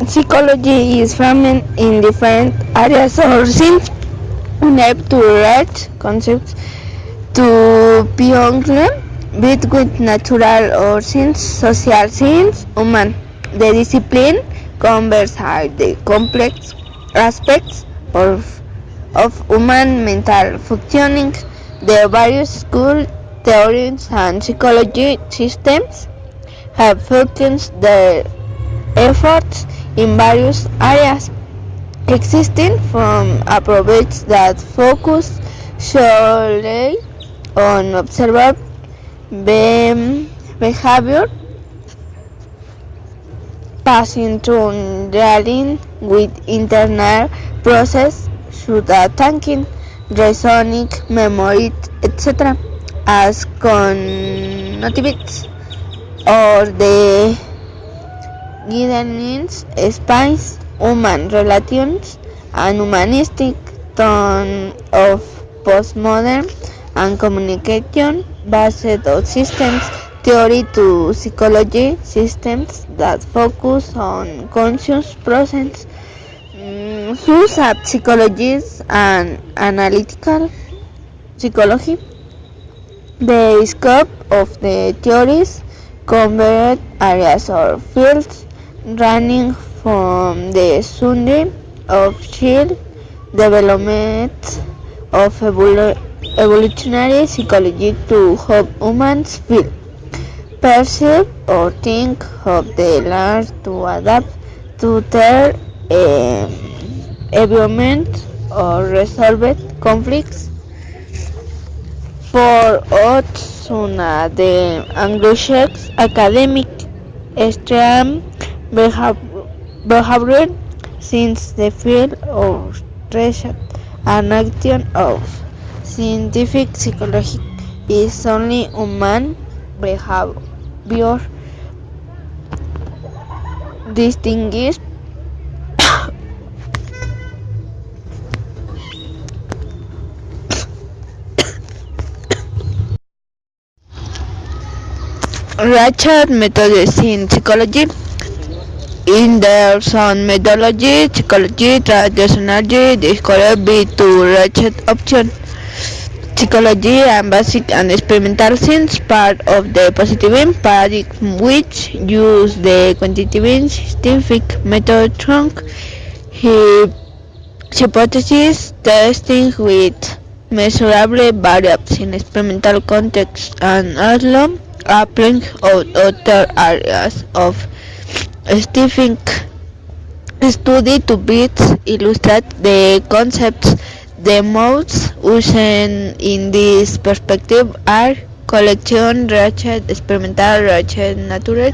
Psychology is framed in different areas or scenes unable to relate concepts to beyond between natural or science, social science, human. The discipline covers the complex aspects of human mental functioning. The various school theories and psychology systems have focused their efforts in various areas, existing from approaches that focus solely on observed behavior, passing through dealing with internal process such as thinking, reasoning, memory, etc., as cognitive or the guidance space, human relations, and humanistic tone of postmodern and communication based on systems theory to psychology systems that focus on conscious process, such as psychology and analytical psychology. The scope of the theories covered areas or fields running from the study of child development of evolutionary psychology to how humans feel, perceive, or think, how they learn to adapt to their environment or resolve conflicts. For Otsuna, the Anglo-Saxon academic stream behavior since the field of research and action of scientific psychology is only human behavior distinguished Richard methods in psychology. In their own methodology, psychology traditionally described be two ratchet options: psychology and basic and experimental science, part of the positivism paradigm, which use the quantitative scientific method trunk hypothesis testing with measurable variables in experimental contexts, and also applying other areas of scientific study to best illustrate the concepts. The most used in this perspective are collection, research, experimental research, natural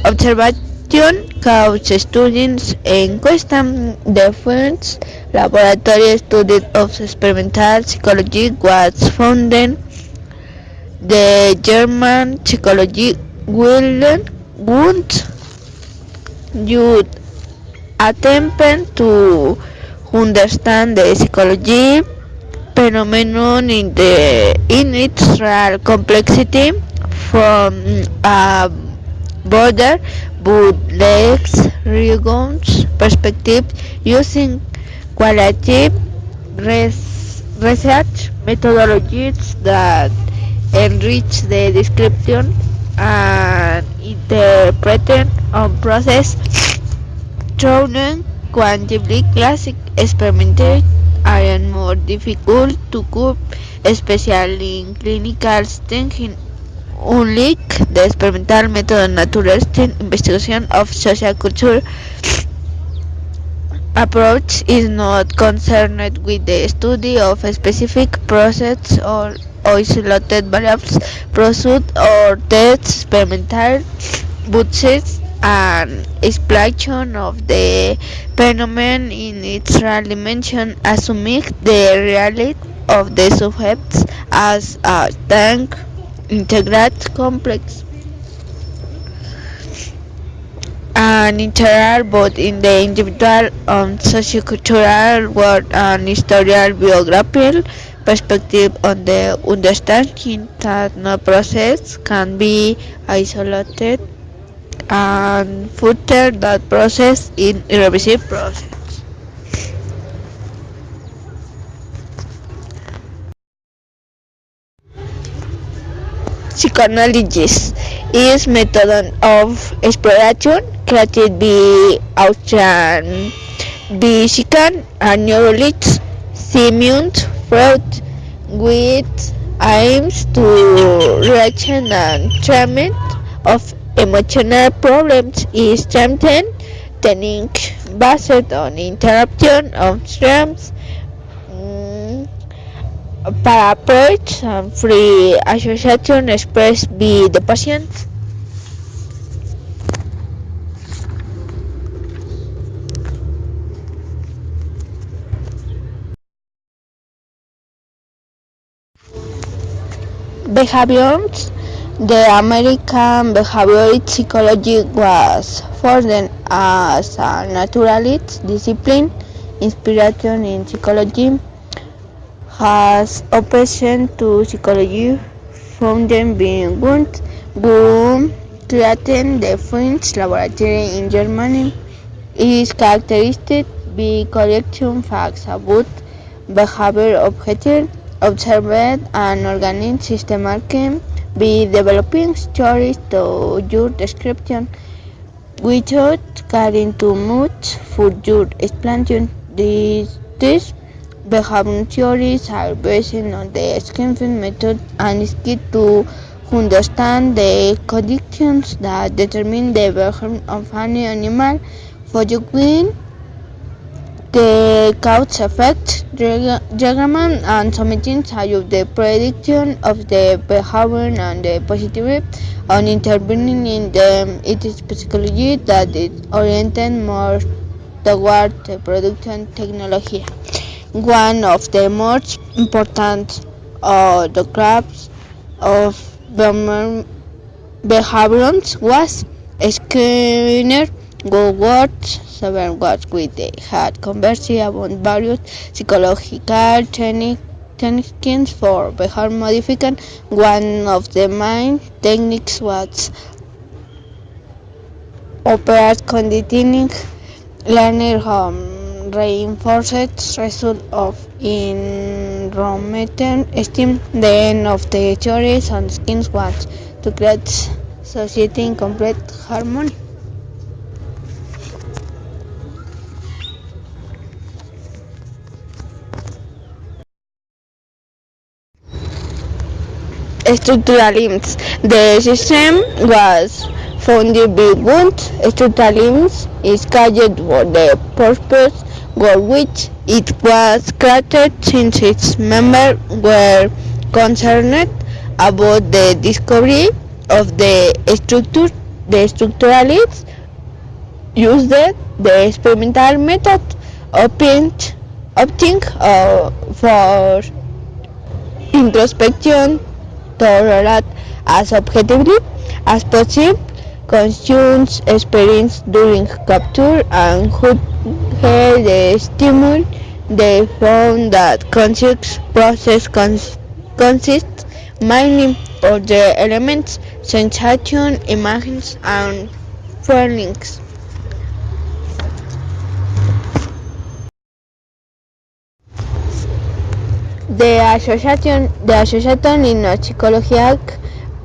observation, cause studies, and question defense. Laboratory study of experimental psychology was founded the German psychology Wundt youth attempt to understand the psychology phenomenon in its real complexity from a broader but less rigorous perspective, using qualitative research methodologies that enrich the description and interpretation of process. Through quantitatively classic experiments are more difficult to cope, especially in clinical thinking. Unlike the experimental method, naturalistic investigation of social culture approach is not concerned with the study of a specific process or isolated variables, pursuit or test experimental budgets and explanation of the phenomenon in its real dimension, assuming the reality of the subjects as a tank integrate complex and integral both in the individual sociocultural world and historical biographical perspective on the understanding that no process can be isolated and further that process in irreversible process. Psychoanalysis is method of exploration created by Austrian physician and neurologist Sigmund Freud, with aims to reaction and treatment of emotional problems is strengthened technique based on interruption of dreams, approach and free association expressed by the patient. Behaviors. The American behavioral psychology was founded as a naturalist discipline. Inspiration in psychology has opposition to psychology founded by Wundt, who created the French laboratory in Germany. It is characterized by collecting facts about behavior observed and organized systematically by developing stories to your description without caring too much for your explanation. These behavioral theories are based on the Skinfeld method and is key to understand the conditions that determine the behavior of any animal. Following the cause-effect diagram and submitting of the prediction of the behavior and the positive on intervening in them. It is psychology that is oriented more toward the production technology. One of the most important the crafts of behaviors was Skinner who worked 7 years with the had conversation about various psychological techniques for behavior modification. One of the main techniques was operant conditioning, learning reinforced result of environment esteem. The end of the theories on skins was to create society in complete harmony. Structuralism. The system was founded by Wundt. Structuralism is called for the purpose for which it was created, since its members were concerned about the discovery of the structure. The structuralists used the experimental method, opting for introspection to relate as objectively as possible conscious experience during capture and who had the stimuli. They found that conscious process consists mainly of the elements sensation, images, and feelings. The association in a psychological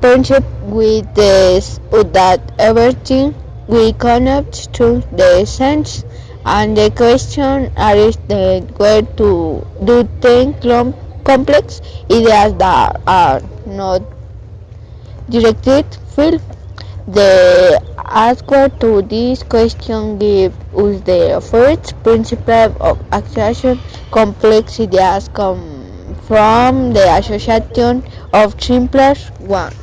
principle with this that everything we connect to the sense, and the question is where to do think complex ideas that are not directed field. The answer to this question gives us the first principle of association. Complex ideas come from the association of simpler ones.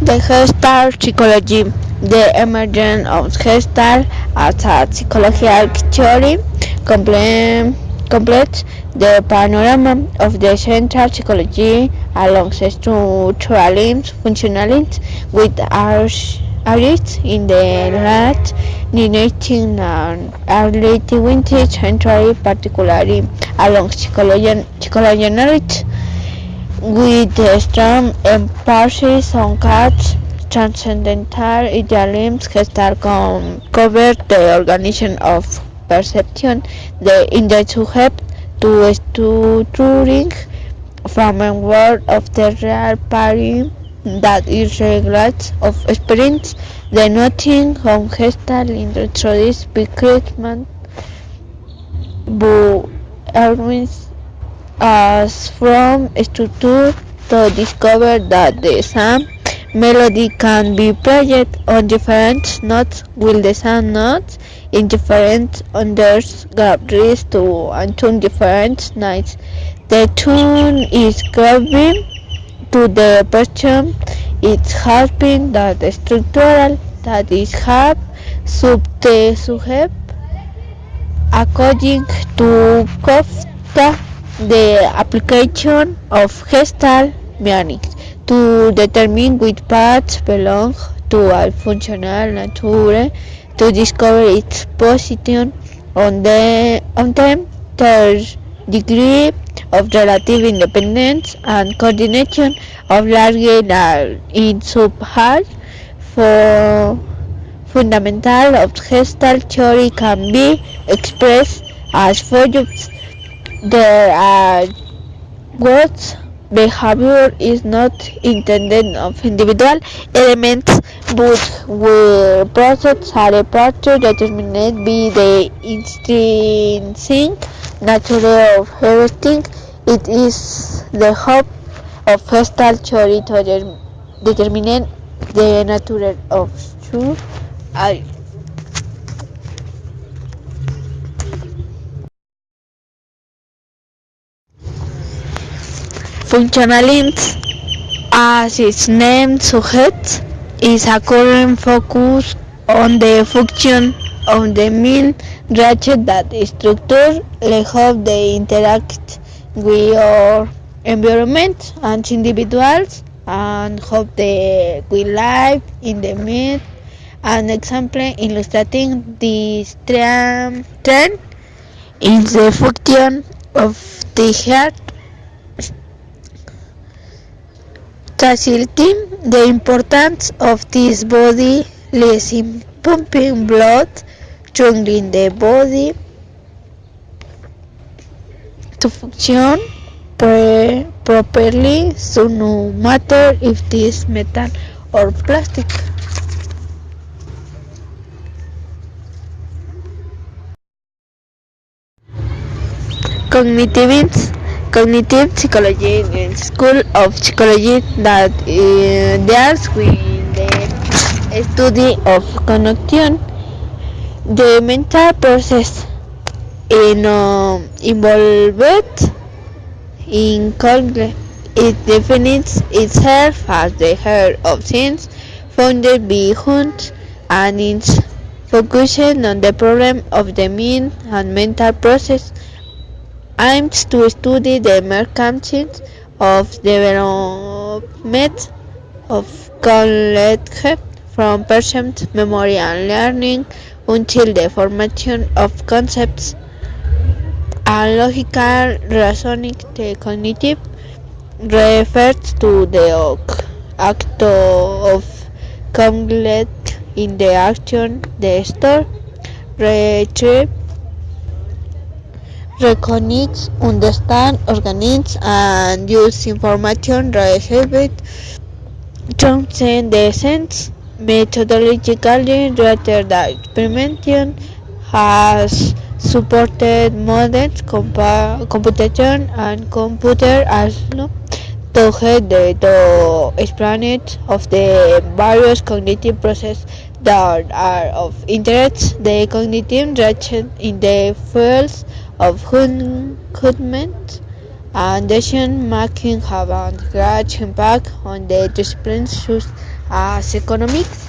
The Gestalt psychology. The emergence of Gestalt as a psychological theory completes the panorama of the central psychology along structuralism, functionalism, with artists in the late 19th and early 20th century, particularly along psychology with a strong emphasis on Kant's transcendental idealism. Gestalt covered the organization of perception in the subject to structuring framework of the real paradigm that is regardless of experience. The noting on Gestalt introduced by Krugman, who as from structure to discover that the same melody can be played on different notes while the same notes in different orders give to and tune different nights. The tune is grabbing to the person. It has been that structural that is have sub the subject according to Kafka, the application of Gestalt mechanics to determine which parts belong to a functional nature to discover its position on them, third degree of relative independence and coordination of large in subhal for fundamental of Gestalt theory can be expressed as follows. There are words behavior is not intended of individual elements but where processes are a part determined by the intrinsic nature of everything. It is the hope of Gestalt theory to determine the nature of true I. Functionalism, as its name suggests, is a current focus on the function of the main ratchet that structure how they interact with our environment and individuals and how they will live in the myth. An example illustrating this trend is the function of the heart facilitating the importance of this body lies in pumping blood through the body to function properly, so no matter if it is metal or plastic. Cognitive psychology is a school of psychology that deals with the study of cognition, the mental process involved in cognition. It defines itself as the heart of science founded by Hunt and its focusing on the problem of the mind and mental process aims to study the mechanisms of development of knowledge from perceived memory and learning until the formation of concepts and logical reasoning. The cognitive refers to the act of cognition in the action, the store, retrieve, recognize, understand, organize, and use information received from the sense. Methodologically, rather than experimentation has supported modern computation and computer as no to head the explanation of the various cognitive processes that are of interest. The cognitive research in the fields of judgment and decision making have a great impact on the disciplines such as economics.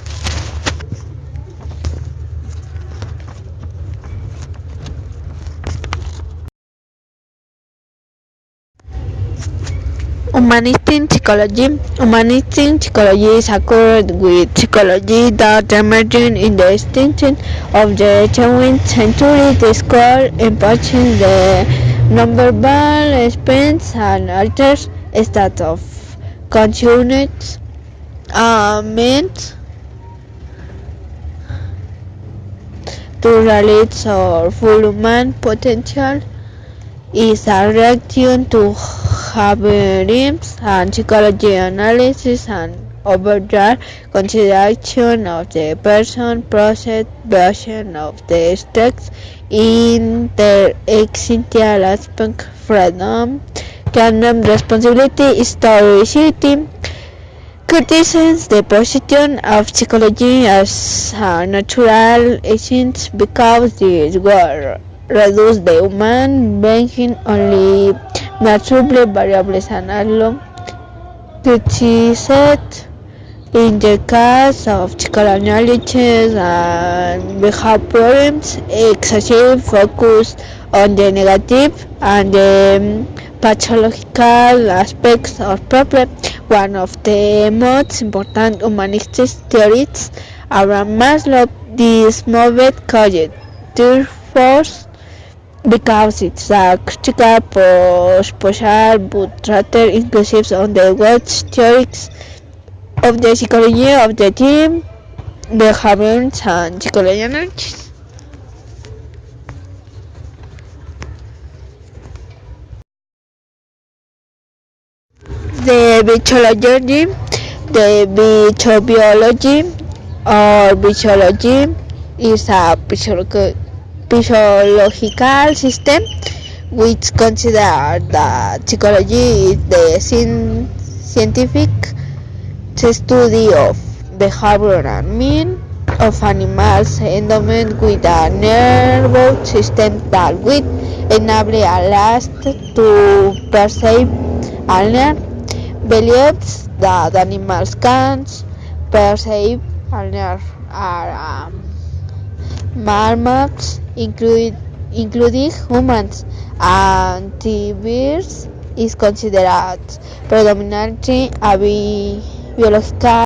Humanistic psychology. Humanistic psychology is a current with psychology that emerged in the extinction of the 20th century. The score empathy the nonverbal experience and alters state of consciousness meant to realize our full human potential is a reaction to habits and psychology analysis and overall consideration of the person process version of the text in their essential aspect freedom, candom responsibility, historicity, criticizes the position of psychology as a natural essence because this will reduce the human being only measurable variables and alone criticized in the case of psychoanalysis and behavior problems, excessive focus on the negative and the pathological aspects of problem. One of the most important humanistic theories around Maslow, this moved cognitive force because it's a critical proposal but rather inclusive on the words theories of the psychology of the team, behaviors and psychology analysis. The biology, the biology or biology is a physiological system which considers that psychology is the scientific study of behavior and mind of animals endowed with a nervous system that will enable us to perceive and learn. Believes that animals can perceive and learn are mammals, including humans, and birds is considered predominantly a biological